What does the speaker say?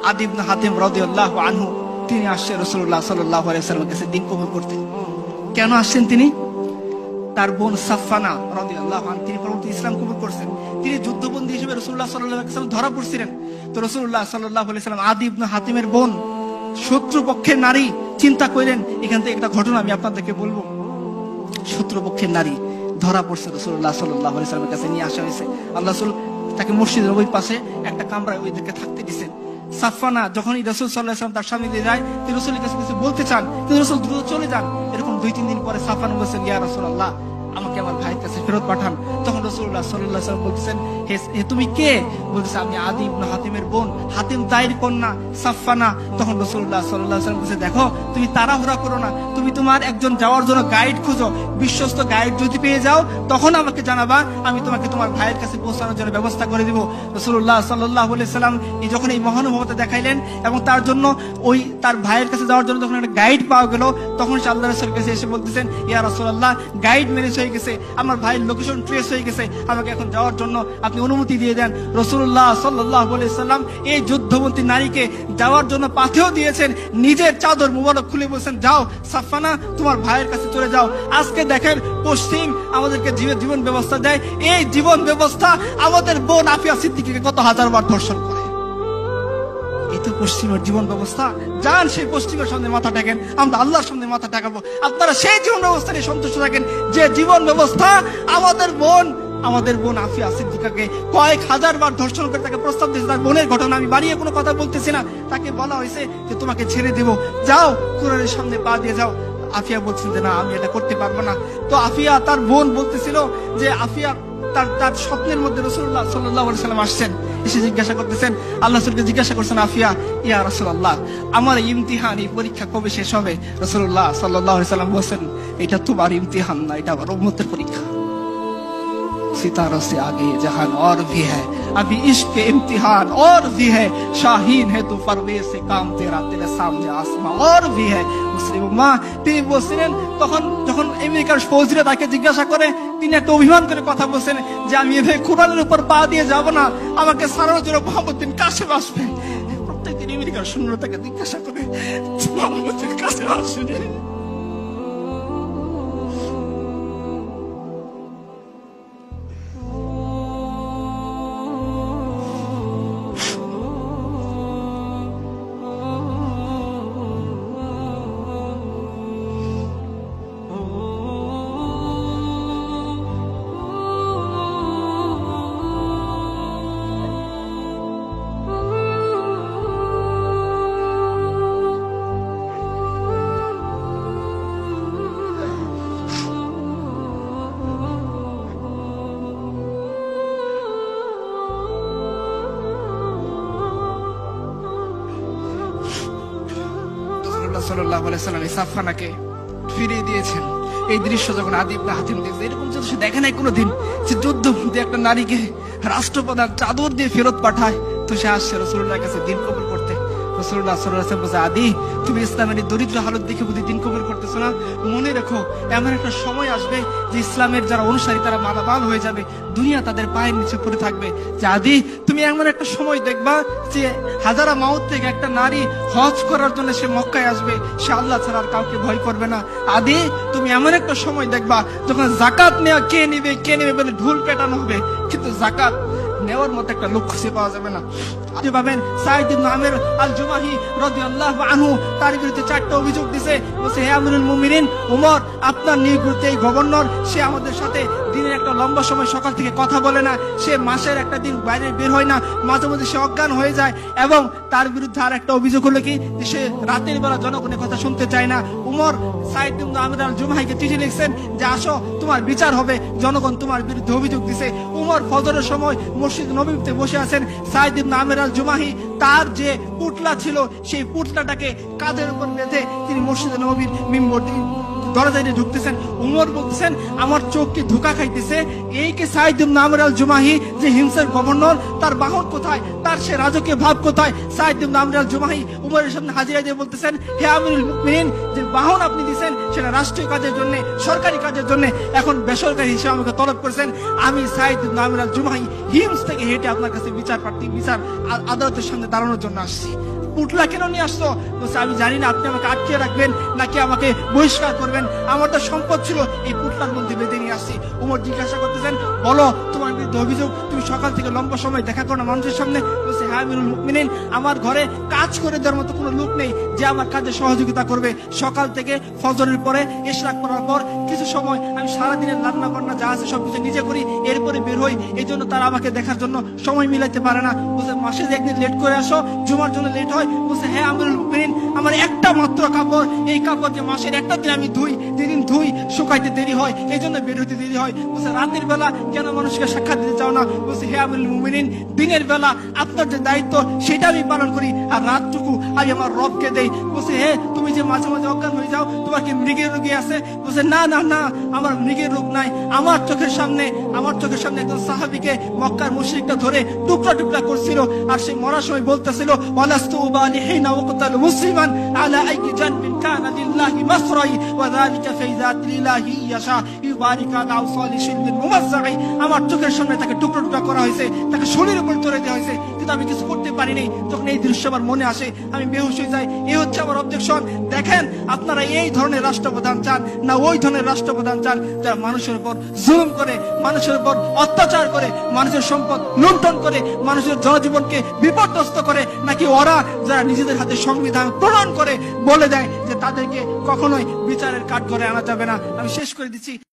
আদি ইবনে হাতিম রাদিয়াল্লাহু আনহু তিনি আসছেন রাসূলুল্লাহ সাল্লাল্লাহু আলাইহি ওয়াসাল্লামের কাছে দিন কবুল করতে। কেন আসছেন তিনি? তার বোন সাফফানা রাদিয়াল্লাহু আনহা তিনি পরবর্তী ইসলাম কবুল করছেন। তিনি যুদ্ধবন্দী হিসেবে রাসূলুল্লাহ সাল্লাল্লাহু আলাইহি ওয়াসাল্লাম ধরা পড়ছিলেন। তো রাসূলুল্লাহ সাল্লাল্লাহু আলাইহি ওয়াসাল্লাম আদি ইবনে হাতিমের বোন, শত্রুপক্ষের নারী, চিন্তা করেন এখান থেকে একটা ঘটনা আমি আপনাদেরকে বলবো। শত্রুপক্ষের নারী ধরা পড়ছে, রাসূলুল্লাহ সাল্লাল্লাহু আলাইহি ওয়াসাল্লামের কাছে নিয়ে আসা হয়েছে। আল্লাহ রাসূল তাকে মসজিদের ওই পাশে একটা কামরায় ওইদিকে থাকতে দিয়েছেন। সাফফানা যখনই রাসূল সাল্লাল্লাহু আলাইহি ওয়াসাল্লাম তার সামনে দিয়ে যায়, তিনি রাসূলের কাছে কিছু বলতে চান, কিন্তু রাসূল দ্রুত চলে যান। এরকম 2-3 দিন পরে সাফফানা বলেছেন, ইয়া রাসূলুল্লাহ আমাকে আমার ভাইয়ের কাছে ফেরত পাঠান। তখন রাসূলুল্লাহ সাল্লাল্লাহু আলাইহি ওয়াসাল্লাম বলতেছেন, হে তুমি কে? বলতেছে আমি আদি ইবনে হাতিমের বোন, হাতিম তাইর কন্যা সাফফানা। তখন রাসূলুল্লাহ সাল্লাল্লাহু আলাইহি ওয়াসাল্লাম বলছে, দেখো তুমি তাড়াহুড়া করো না, তুমি তোমার একজন যাওয়ার জন্য গাইড খুঁজো, বিশ্বস্ত গাইড যদি পেয়ে যাও তখন আমাকে জানাবা, আমি তোমাকে তোমার ভাইয়ের কাছে পৌঁছানোর জন্য ব্যবস্থা করে দিব। রাসূলুল্লাহ সাল্লাল্লাহু আলাইহি ওয়াসাল্লাম এই যখন এই মহানুভবতা দেখাইলেন এবং তার জন্য ওই তার ভাইয়ের কাছে যাওয়ার জন্য যখন একটা গাইড পাওয়া গেল, তখন সে আল্লাহর রাসূলের কাছে এসে বলতেছেন, ইয়া রাসূলুল্লাহ গাইড ম্যানেজ হয়ে গেছে, আমার ভাইয়ের লোকেশন ট্রেস হয়ে গেছে, আমাকে এখন যাওয়ার জন্য আপনি অনুমতি দিয়ে দেন। রাসূলুল্লাহ সাল্লাল্লাহু আলাইহি ওয়াসাল্লাম এই যুদ্ধবন্দী নারীকে যাওয়ার জন্য পাথেও দিয়েছেন, নিজের চাদর মুবারক খুলে বলছেন, যাও সাফফানা তোমার ভাইয়ের কাছে চলে যাও। আজকে দেখেন পশ্চিম আমাদেরকে জীবন ব্যবস্থা দেয়, এই জীবন ব্যবস্থা আমাদের বোন আফিয়া সিদ্দিকীকে কত হাজারবার ধর্ষণ করে। এই তো পশ্চিমের জীবন ব্যবস্থা। যান সেই পশ্চিমের সামনে মাথা টেকেন, আমরা আল্লাহর সামনে মাথা টেকাবো। আপনারা সেই জীবন ব্যবস্থা নিয়ে সন্তুষ্ট থাকেন যে জীবন ব্যবস্থা আমাদের বোন আফিয়া সিদ্দিকাকে কয়েক হাজারবার ধর্ষণ করে তাকে প্রস্তাব দিয়েছে। তার বোনের ঘটনা আমি বাড়িয়ে কোনো কথা বলতেছি না, তাকে বলা হয়েছে যে তোমাকে ছেড়ে দেব, যাও কোরআনের সামনে পা দিয়ে যাও। আফিয়া বলছেন যে না আমি এটা করতে পারবো না। তো আফিয়া তার বোন বলতেছিল যে আফিয়া তার স্বপ্নের মধ্যে রাসূলুল্লাহ সাল্লাল্লাহু আলাইহি ওয়াসাল্লাম আসছেন, এসে জিজ্ঞাসা করতেছেন, আল্লাহ রাসূলকে জিজ্ঞাসা করছেন আফিয়া, ইয়া রাসূলুল্লাহ আমার ইমতিহান, এই পরীক্ষা কবে শেষ হবে? রাসূলুল্লাহ সাল্লাল্লাহু আলাইহি ওয়াসাল্লাম বলেন, এটা তোমার ইমতিহান না, এটা আমার উম্মতের পরীক্ষা। सितारों से आगे जहान और भी है, अभी इश्क के इम्तिहान और भी है, शाहीन है तू परवेज से काम तेरा, तेरे सामने आसमां और भी है। মুসলিম উম্মাহ তিনি বলছিলেন, তখন যখন আমেরিকার ফৌজিরা তাকে জিজ্ঞাসা করে, তিনি একটা অভিমান করে কথা বলছেন যে আমি এভাবে কোরআনের উপর পা দিয়ে যাব না, আমাকে সারানোর জন্য মোহাম্মদ বিন কাসেম আসবে। প্রত্যেকদিন আমেরিকার সৈন্যরা তাকে জিজ্ঞাসা করে মোহাম্মদ বিন কাসেম আসবে। সাল্লাল্লাহু আলাইহি ওয়াসাল্লাম সাফফানাকে ফিরিয়ে দিয়েছেন। এই দৃশ্য যখন আদি ইবনে হাতিম দেখছে, এরকম যদি সে দেখে নাই কোনোদিন যে যুদ্ধবন্দী একটা নারীকে রাষ্ট্রপ্রধান চাদর দিয়ে ফেরত পাঠায়, তো সে আসছে রাসূলুল্লাহর কাছে দিন কবুল করতে। রাসূলুল্লাহ সাল্লাল্লাহু আলাইহি ওয়াসাল্লাম বলে, আদি তুমি ইসলামের দরিদ্র হালত দেখে বুঝি দিন কবুল করতেছো না? মনে রেখো এমন একটা সময় আসবে যে ইসলামের যারা অনুসারী তারা মালামাল হয়ে যাবে, দুনিয়া তাদের পায়ের নিচে পড়ে থাকবে। যে আদি তুমি এমন একটা সময় দেখবা যে হাজারা মাউত থেকে একটা নারী হজ করার জন্য সে মক্কায় আসবে, সে আল্লাহ ছাড়া আর কাউকে ভয় করবে না। আদি তুমি এমন একটা সময় দেখবা যখন যাকাত নেওয়া কে নেবে বলে ঢোল পেটানো হবে, কিন্তু যাকাত নেওয়ার মতো একটা লোক খুঁজে পাওয়া যাবে না। আপনি পাবেন সাঈদ ইবনে আমির আল জুমাহি রাদিয়াল্লাহু আনহু, তার বিরুদ্ধে 4টা অভিযোগ দিছে। বলছে, হে আমিরুল মুমিনিন ওমর, আপনার নিয়োজিত এই গভর্নর, সে আমাদের সাথে দিনের একটা লম্বা সময় সকাল থেকে কথা বলে না, সে মাসের একটা দিন বাইরে বের হয় না, মাঝে মধ্যে সে অজ্ঞান হয়ে যায়, এবং তার বিরুদ্ধে আর একটা অভিযোগ হলো কি সে রাতের বেলা জনগণের কথা শুনতে চায় না। উমর সাঈদ ইবনে আমির আল জুমাহিকে চিঠি লিখছেন যে আসো তোমার বিচার হবে, জনগণ তোমার বিরুদ্ধে অভিযোগ দিছে। উমর ফজরের সময় মসজিদ নববীতে বসে আছেন। সাঈদ ইবনে আমির আল জুমাহি তার যে পুতলা ছিল সেই পুতলাটাকে কাঁধের উপর বেঁধে তিনি মসজিদ নববীর মিম্বর দরজা দিয়ে ঢুকতেছেন, উমর বলতেছেন আমার চোখকে ধোঁকা খাইতেছে, এই কে সাইদ ইবনে আমর আল জুমাহি যে হিমসের গভর্নর, তার বাহন কোথায়, তার সে রাজকীয় ভাব কোথায়? সাইদ ইবনে আমর আল জুমাহি উমরের সামনে হাজিরা দিয়ে বলতেছেন, হে আমিরুল মুমিনিন, যে বাহন আপনি দিয়েছেন সেটা রাষ্ট্রীয় কাজের জন্য, সরকারি কাজের জন্য, এখন বেসরকারি হিসেবে আমাকে তলব করেছেন। আমি সাইদ ইবনে আমর আল জুমাহি হিমস থেকে হেঁটে আপনার কাছে বিচার আদালতের সামনে দাঁড়ানোর জন্য আসছি। পুটলা কেন নিয়ে আসতো? বলছে আমি জানি না, আপনি আমাকে আটকে রাখবেন নাকি আমাকে বহিষ্কার করবেন, আমার তো সম্পদ ছিল, এই পুটলার মধ্যে বেঁধে নিয়ে আসছি। উমর জিজ্ঞাসা করতেছেন, বলো তোমার বিরুদ্ধে অভিযোগ, তুমি সকাল থেকে লম্বা সময় দেখা করো না মানুষের সামনে। বলছে হ্যাঁ আমিরুল মুমিনিন, আমার ঘরে কাজ করে দেওয়ার মতো কোনো লোক নেই যে আমার কাজে সহযোগিতা করবে। সকাল থেকে ফজরের পরে ইশরাক করার পর কিছু সময় আমি সারাদিনের রান্না বান্না যা আছে সবকিছু নিজে করি, এরপরে বের হই, এই জন্য তারা আমাকে দেখার জন্য সময় মিলাইতে পারে না। বলছে মাসে একদিন লেট করে আসো, জুমার জন্য লেট হয়। বলছে হ্যাঁ আমিরুল মুমিনিন, আমার একটা মাত্র কাপড়, এই কাপড়কে মাসের একটা দিন আমি ধুই, যেদিন ধুই শুকাইতে দেরি হয়, এই জন্য বের হইতে দেরি হয়। বলছে রাতের বেলা কেন মানুষকে সাক্ষাৎ দিতে চাও না? বলছে হে আমিরুল মুমিনিন, দিনের বেলা আপনার যে দায়িত্ব সেটা আমি পালন করি, আর রাতটুকু আমি আমার রবকে দেই। বলছে হে তুমি যে মাঝে মাঝে অজ্ঞান হয়ে যাও, তোমার কি মৃগের রোগী আছে? বলছে না না না, আমার মৃগের রোগ নাই। আমার চোখের সামনে একজন সাহাবীকে মক্কার মুশরিকটা ধরে টুকরা টুকরা করছিল, আর সে মরার সময় বলতেছিল ওয়ালাস্তু উবালিহিনা ওয়াকতাল মুসলিমান আলা আইয়ি জানবিন কানা লিল্লাহি মাসরাই ওয়া যালিকা ফি যাতিল্লাহি ইয়াশা ইউবারিক আলা আওসালি শিলবিল মুমাজ্জাই। আমার চোখের সামনে তাকে টুকরা টুকরা করা হয়েছে, তাকে শরীরের উপর চড়ে দেওয়া হয়েছে, কিন্তু আমি কিছু করতে পারিনি। তখন এই দৃশ্য আমার মনে আসে, আমি বেহুশ হয়ে যাই। এই হচ্ছে আমার অবজেকশন। দেখেন আপনারা এই ধরনের রাষ্ট্রপ্রধান চান না ওই ধরনের রাষ্ট্রপ্রধান চান যারা মানুষের উপর জুলুম করে, মানুষের উপর অত্যাচার করে, মানুষের সম্পদ লুণ্ঠন করে, মানুষের জনজীবনকে বিপর্যস্ত করে, নাকি ওরা যারা নিজেদের হাতে সংবিধান প্রণয়ন করে বলে দেয় যে তাদেরকে কখনোই বিচারের কাঠগড়ায় আনা যাবে না? আমি শেষ করে দিচ্ছি।